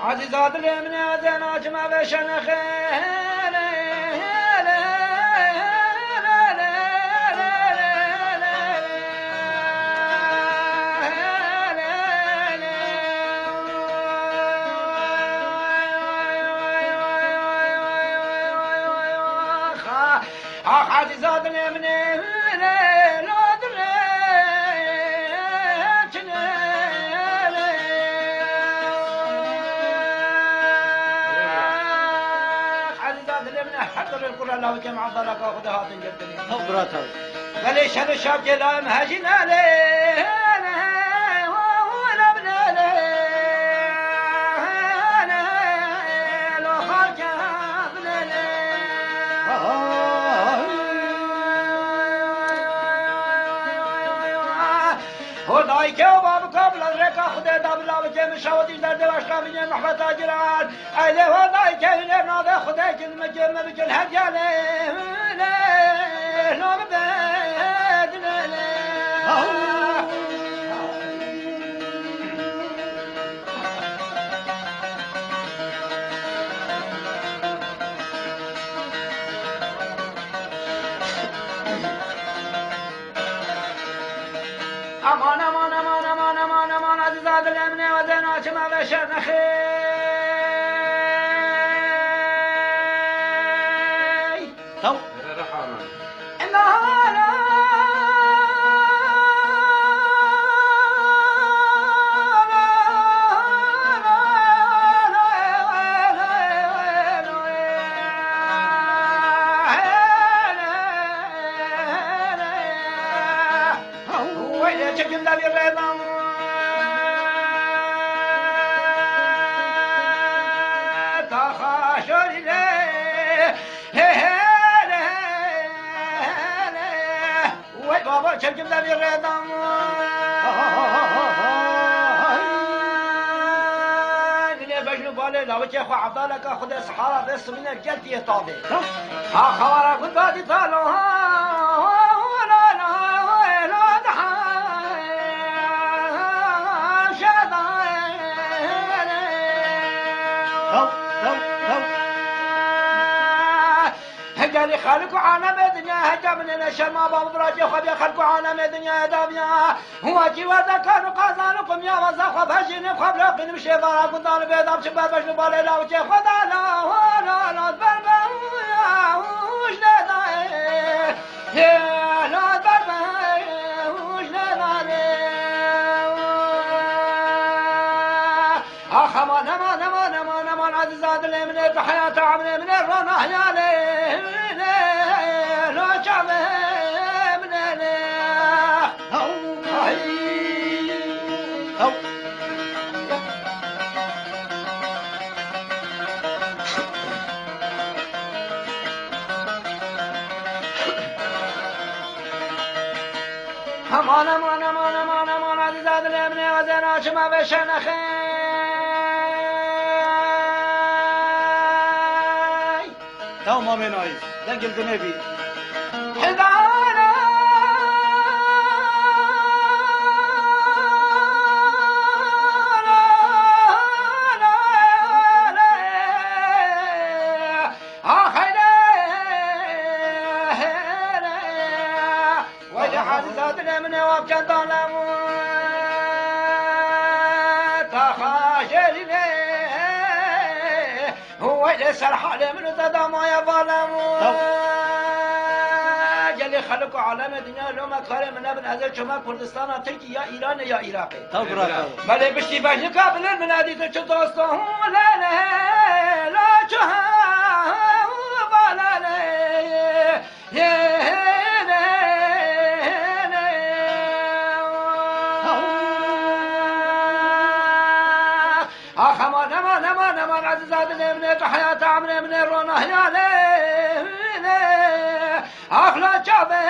عزيزات اليمن أذنا جمع بشن خير عزيزات اليمن لو جمع ضلك أخذها تنجدني خبرته فليش هذا الشاب جلا مهاجنا عليه ولا بنا لو خرج هو ضايك وبابك قبل الرك أخذ دبلا وجم شودي درد واشكامين محبة تاجران أيله وضايك هنا ناظر خذ المجمع بجل هجاله امان امان امان امان امان امان عزیزاد الامن و دناچ ما بشر نخی تو شجم ذي الريضان اللي بجنو بالي لو تشيخو عبدالك أخذ الصحارى بس من الجلد يطابي ها خوارا كنت بادي طالو لا لا لا دحا شادان هجالي خالق وعانا بدنيا هجا من النشر ما بابراجي خبي خلق وعانا بدنيا دابيا هو جي وذا كانوا قازانكم يا وزاخ بهجين بخبر قن مشي بارا كنتان بيضا بشباب بجنو بالي لا وجي خدا لا لا بربا وش لدا لا بربا وش لدا اخ امان امان امان امان امان عزيزات اللي من الحياة عمري من الرنا هيالي امان امان امان امان امان عزيزات الامن وزينا شما بشن خي تو ما من عايز دنجل دنبي حدانا عزيزات الامن وابجد ظلموا تخاشرني هو ليس الحال من تدام يا ظلموا جلي خلقوا عالم الدنيا لو ما كان من ابن هذا شمال كردستان تركيا يا ايران يا عراق بل بشتي باش قابل المنادي تشطوستو لا لا لا جها ولا لا امان عزيزات الامن حياة عمري من الرونا هيالي اخلا جابه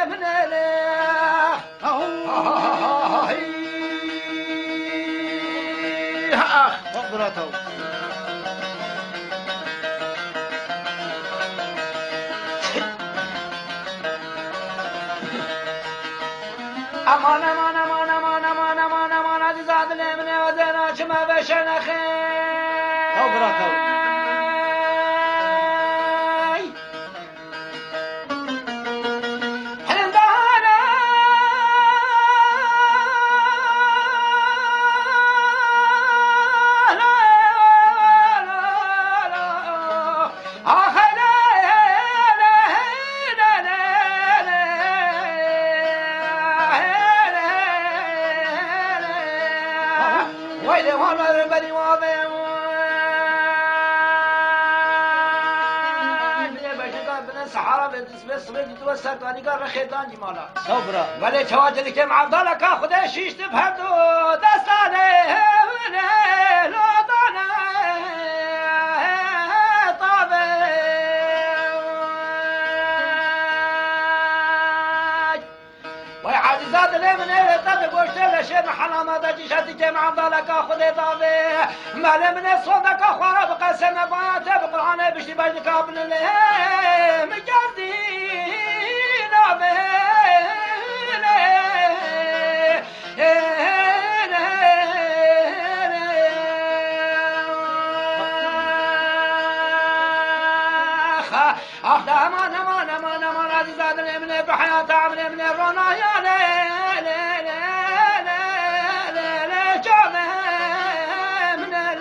من اله خبرته امان امان امان امان امان امان امان عزیزاد لیمنه و دینا چما بشن خیر تو برا تو سرطانی کار رخیدان جمالا صبرا ولی چواجدی که معبدالا که خدا شیشت بهدو دستانه لودانه طابه وی عزیزات لی من ایره تبه گوشته لشه محلامه دا جیشتی که معبدالا که خدا طابه مالی من صوده که خواره بقسمه باته بقرآنه بشتی بجد کابل لی مجردی امان امان امان امان عزیزاد من بحیات عمل من رونایا جامه من